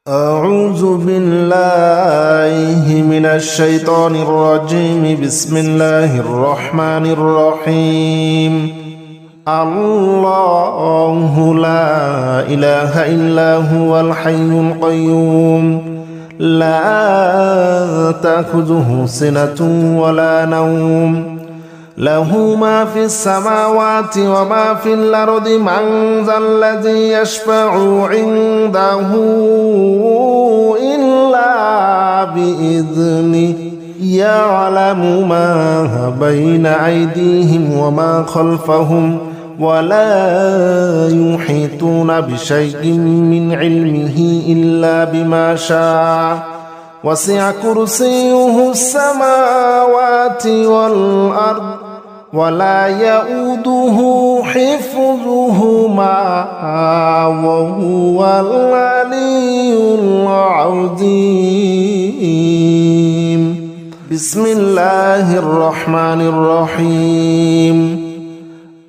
أعوذ بالله من الشيطان الرجيم. بسم الله الرحمن الرحيم. الله لا إله إلا هو الحي القيوم لا تأخذه سنة ولا نوم له ما في السماوات وما في الأرض من ذا الذي يشفع عنده إلا بإذنه يعلم ما بين أيديهم وما خلفهم ولا يحيطون بشيء من علمه إلا بما شاء وسع كرسيه السماوات والأرض ولا يؤوده حفظهما وهو العلي العظيم. بسم الله الرحمن الرحيم.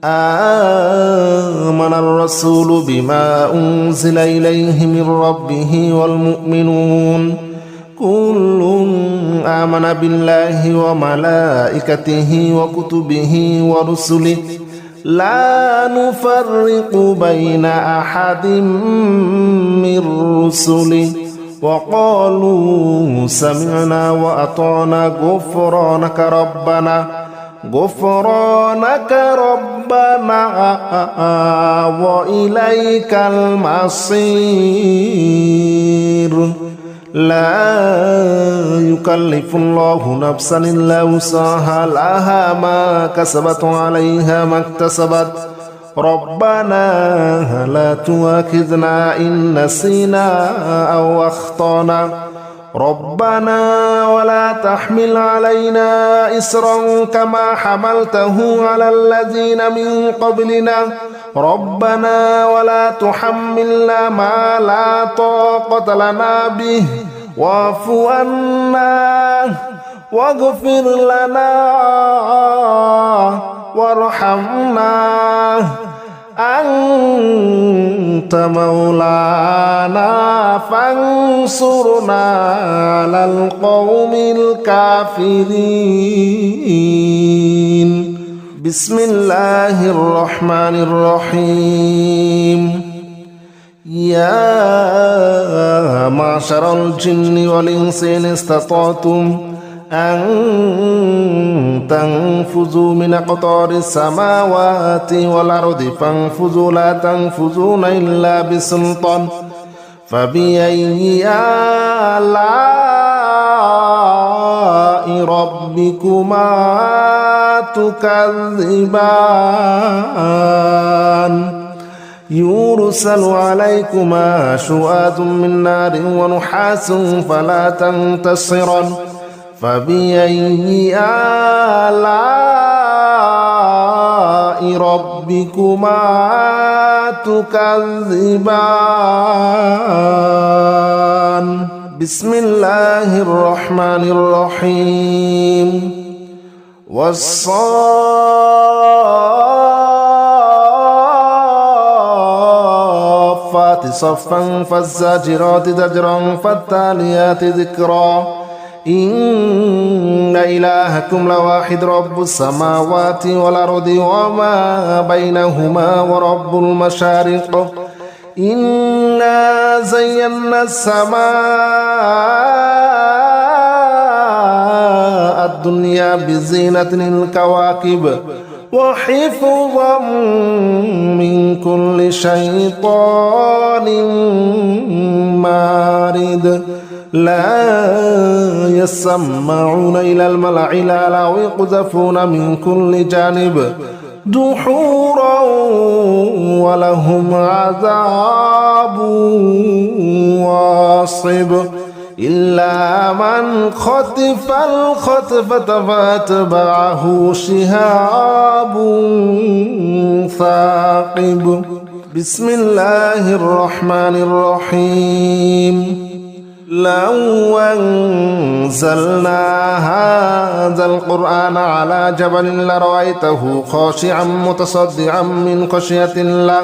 آمن الرسول بما أنزل إليه من ربه والمؤمنون كل آمن بالله وملائكته وكتبه ورسله لا نفرق بين أحد من رسله وقالوا سمعنا وأطعنا غفرانك ربنا وإليك المصير. لا يكلف الله نفسا إلا وسعها لها ما كسبت عليها ما اكتسبت ربنا لا تؤاخذنا إن نسينا أو أخطأنا ربنا ولا تحمل علينا إصرا كما حملته على الذين من قبلنا ربنا ولا تحملنا ما لا طاقة لنا به واعف عنا واغفر لنا وارحمنا أنت مولانا فانصرنا على القوم الكافرين. بسم الله الرحمن الرحيم. يا معشر الجن والإنس إن استطعتم أن تنفذوا من أقطار السماوات والأرض فانفذوا لا تنفذون إلا بسلطان فبأي آلاء ربكما تكذبان يرسل عليكما شواظ من نار ونحاس فلا تنتصران فبأي آلاء ربكما تكذبان. بسم الله الرحمن الرحيم. والصافات صفا فالزاجرات زجرا فالتاليات ذكرا إن إلهكم لواحد رب السماوات والأرض وما بينهما ورب المشارق إنا زينا السماء الدنيا بزينة الكواكب وحفظا من كل شيطان مارد لا يسمعون إلى الملأ الأعلى ويقذفون من كل جانب دحورا ولهم عذاب واصب إلا من خطف الخطفة فاتبعه شهاب ثاقب. بسم الله الرحمن الرحيم. لو أنزلنا هذا القرآن على جبل لرأيته خاشعا متصدعا من خشية الله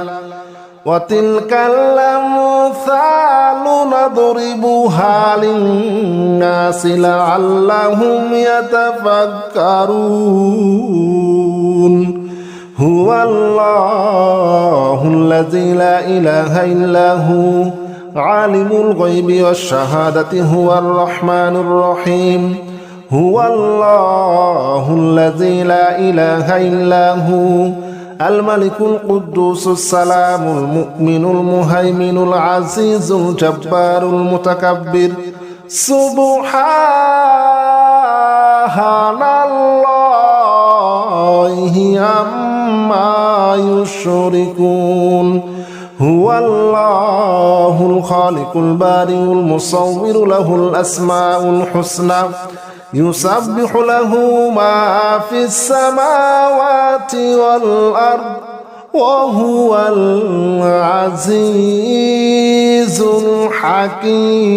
وتلك الأمثال نضربها للناس لعلهم يتفكرون هو الله الذي لا إله إلا هو عالم الغيب والشهادة هو الرحمن الرحيم هو الله الذي لا إله إلا هو الملك القدوس السلام المؤمن المهيمن العزيز الجبار المتكبر سبحان الله عما يشركون هو الله الخالق البارئ المصور له الأسماء الحسنى يسبح له ما في السماوات والأرض وهو العزيز الحكيم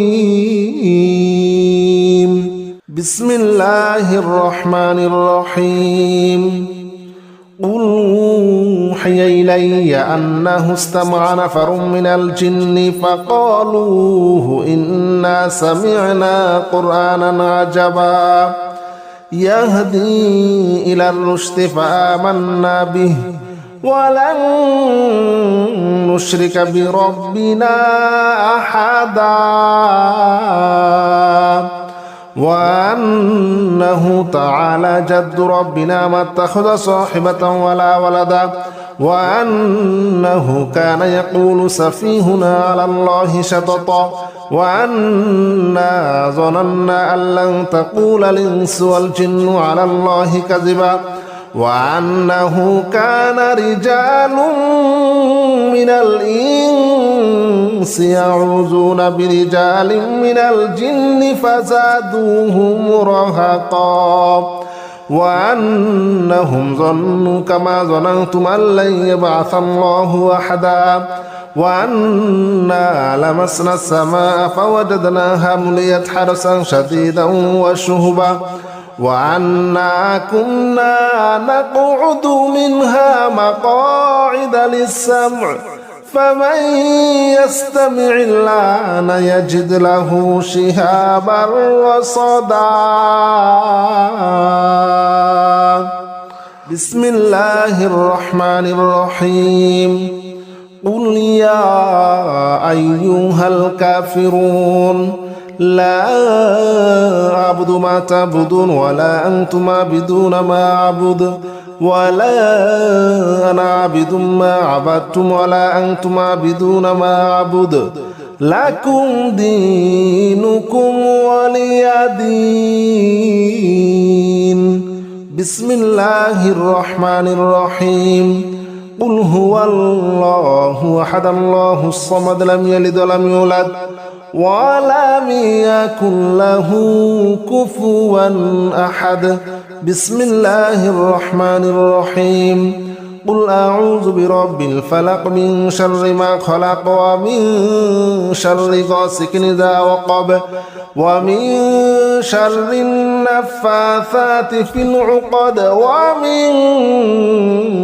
بسم الله الرحمن الرحيم قل أوحي إلي أنه استمع نفر من الجن فقالوا إنا سمعنا قرآنا عجبا يهدي إلى الرشد فآمنا به ولن نشرك بربنا أحدا وأنه تعالى جد ربنا ما اتخذ صاحبة ولا ولدا وأنه كان يقول سفيهنا على الله شططا وأنا ظننا أن لن تقول الإنس والجن على الله كذبا وأنه كان رجال من الإنس يعوذون برجال من الجن فزادوهم رهقا وأنهم ظنوا كما ظننتم أن لن يبعث الله أحدا وأنا لمسنا السماء فوجدناها مليت حرسا شديدا وشهبا وأنا كنا نقعد منها مقاعد للسمع فمن يستمع الآن يجد له شهابا رصدا بسم الله الرحمن الرحيم قل يا أيها الكافرون لا أعبد ما تعبدون ولا أنتم عابدون ما أعبد ولا أنا عابد ما عبدتم ولا أنتم عابدون ما أعبد لكم دينكم ولي دين بسم الله الرحمن الرحيم قل هو الله أحد الله الصمد لم يلد ولم يولد ولم يكن له كفوا أحد بسم الله الرحمن الرحيم قل أعوذ برب الفلق من شر ما خلق ومن شر غاسق إذا وقب ومن شر النفاثات في العقد ومن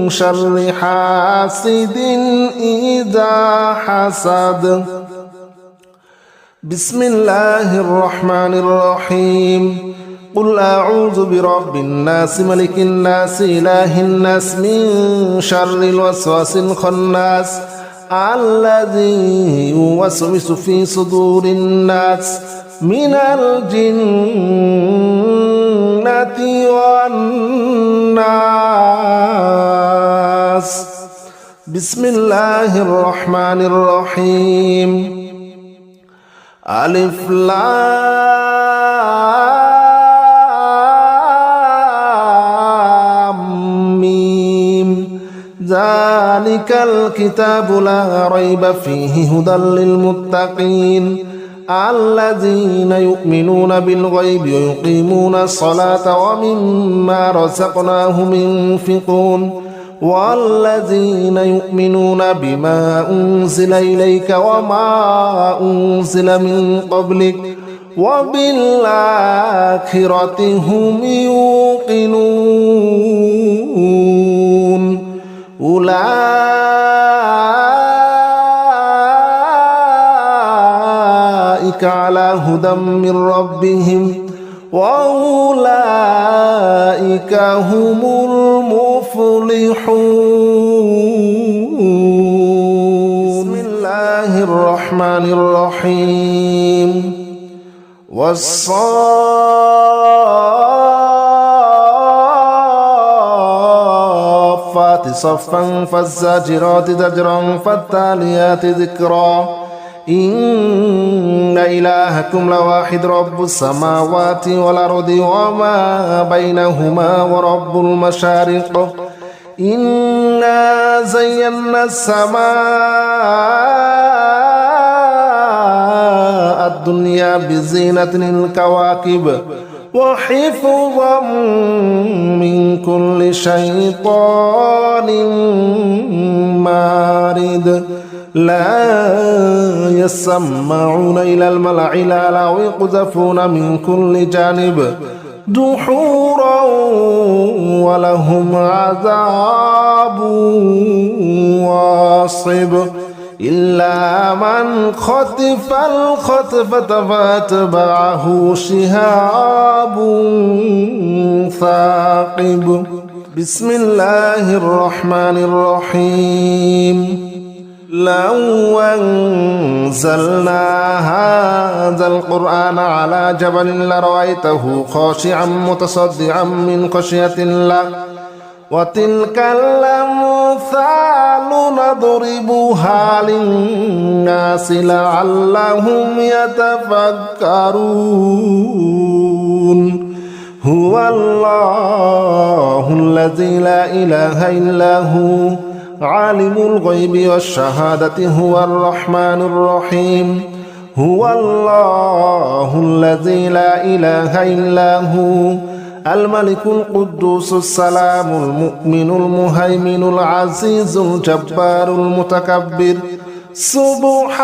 شر حاسد إذا حسد بسم الله الرحمن الرحيم قل أعوذ برب الناس ملك الناس إله الناس من شر الوسواس الخناس الذي يوسوس في صدور الناس من الجنة والناس بسم الله الرحمن الرحيم ألف لام ميم ذلك الكتاب لا ريب فيه هدى للمتقين الذين يؤمنون بالغيب ويقيمون الصلاة ومما رزقناهم ينفقون والذين يؤمنون بما أنزل إليك وما أنزل من قبلك وبالآخرة هم يوقنون أولئك أولئك على هدى من ربهم وأولئك هم المفلحون. بسم الله الرحمن الرحيم. والصافات صفا فالزاجرات زجرا فالتاليات ذكرا إن إلهكم لواحد رب السماوات والأرض وما بينهما ورب المشارق إنا زينا السماء الدنيا بزينة الكواكب وحفظا من كل شيطان مارد لا يسمعون إلى الملأ الأعلى ويقذفون من كل جانب دحورا ولهم عذاب واصب إلا من خطف الخطفة فأتبعه شهاب ثاقب. بسم الله الرحمن الرحيم. لو أنزلنا هذا القرآن على جبل لرأيته خاشعا متصدعا من خشية الله وتلك الأمثال نضربها للناس لعلهم يتفكرون. هو الله الذي لا إله إلا هو عالم الغيب والشهادة هو الرحمن الرحيم. هو الله الذي لا إله إلا هو الملك القدوس السلام المؤمن المهيمن العزيز الجبار المتكبر سبحان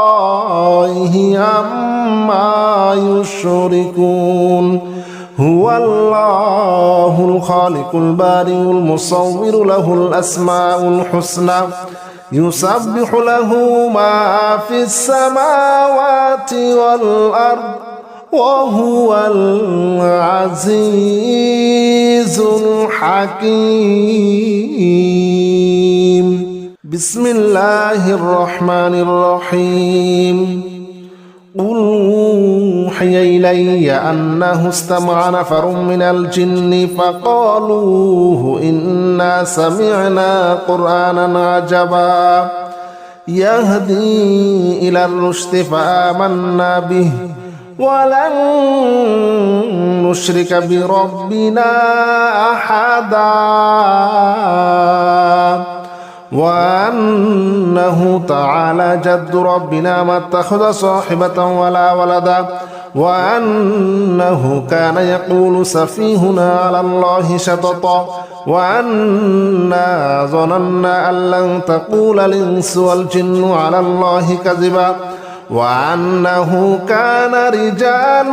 الله عما يشركون. هو الله الخالق البارئ المصور له الأسماء الحسنى يسبح له ما في السماوات والأرض وهو العزيز الحكيم. بسم الله الرحمن الرحيم. قل أوحي إلي أنه استمع نفر من الجن فقالوا إنا سمعنا قرآنا عجبا يهدي إلى الرشد فآمنا به ولن نشرك بربنا أحدا وأنه تعالى جد ربنا ما اتخذ صاحبة ولا ولدا وأنه كان يقول سفيهنا على الله شططا وأنا ظننا أن لن تقول الإنس والجن على الله كذبا وأنه كان رجال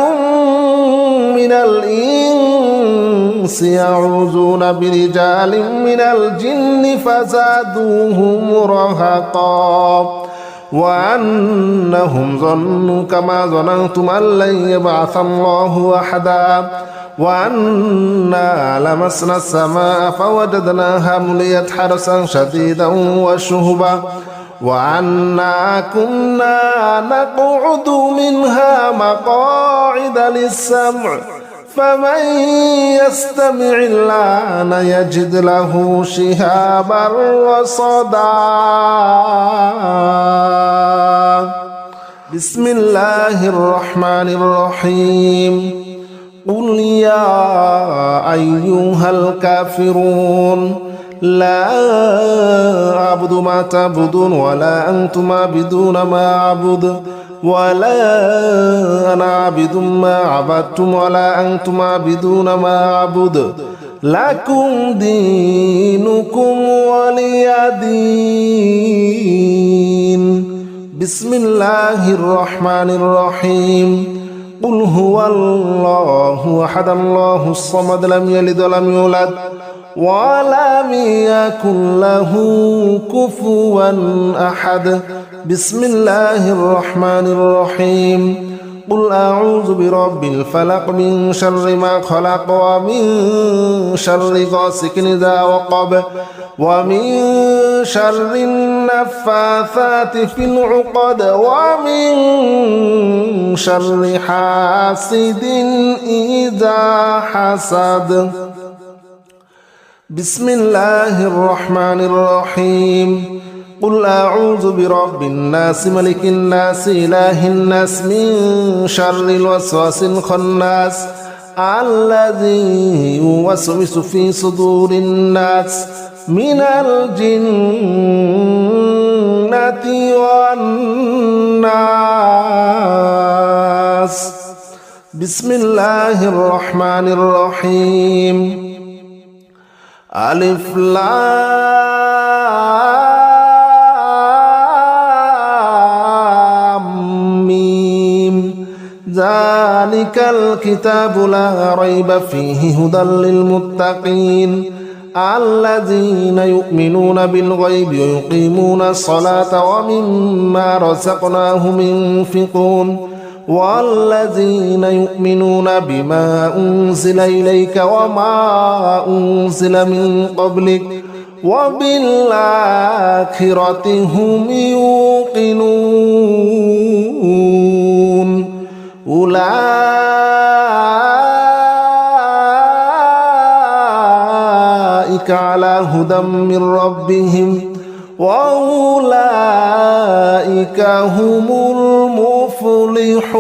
من الإنس يعوذون برجال من الجن فزادوهم رهقا وأنهم ظنوا كما ظننتم أن لن يبعث الله أحدا وأنا لمسنا السماء فوجدناها مليت حرسا شديدا وشهبا وأنا كنا نقعد منها مقاعد للسمع فمن يستمع الآن يجد له شهابا رصدا. بسم الله الرحمن الرحيم. قل يا أيها الكافرون لا أعبد ما تعبدون ولا أنتم عابدون ما أعبد ولا أنا عابد ما عبدتم ولا أنتم عابدون ما أعبد لكم دينكم ولي دين. بسم الله الرحمن الرحيم. قل هو الله أحد الله الصمد لم يلد ولم يولد ولم يكن له كفوا أحد. بسم الله الرحمن الرحيم. قل أعوذ برب الفلق من شر ما خلق ومن شر غاسق إذا وقب ومن شر النفاثات في العقد ومن شر حاسد إذا حسد. بسم الله الرحمن الرحيم. قل أعوذ برب الناس ملك الناس إله الناس من شر الوسواس الخناس الذي يوسوس في صدور الناس من الجنة والناس. بسم الله الرحمن الرحيم. ألف لام ميم. ذلك الكتاب لا ريب فيه هدى للمتقين الذين يؤمنون بالغيب ويقيمون الصلاة ومما رزقناهم ينفقون والذين يؤمنون بما أنزل إليك وما أنزل من قبلك وبالآخرة هم يوقنون. أولئك على هدى من ربهم وأولئك هم المفلحون.